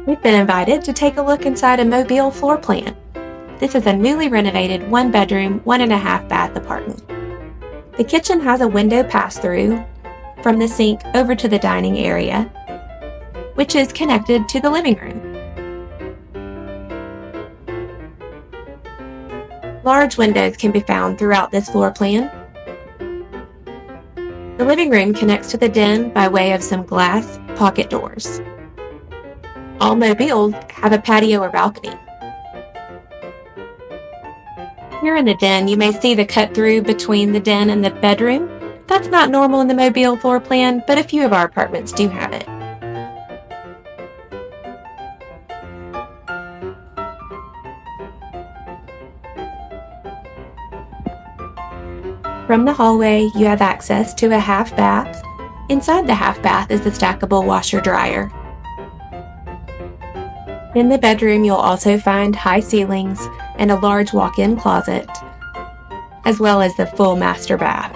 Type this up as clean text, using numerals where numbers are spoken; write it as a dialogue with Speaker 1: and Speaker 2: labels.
Speaker 1: We've been invited to take a look inside a Mobile floor plan. This is a newly renovated 1-bedroom, 1.5-bath apartment. The kitchen has a window pass-through from the sink over to the dining area, which is connected to the living room. Large windows can be found throughout this floor plan. The living room connects to the den by way of some glass pocket doors. All Mobiles have a patio or balcony. Here in the den, you may see the cut-through between the den and the bedroom. That's not normal in the Mobile floor plan, but a few of our apartments do have it. From the hallway, you have access to a half bath. Inside the half bath is the stackable washer-dryer. In the bedroom, you'll also find high ceilings and a large walk-in closet, as well as the full master bath.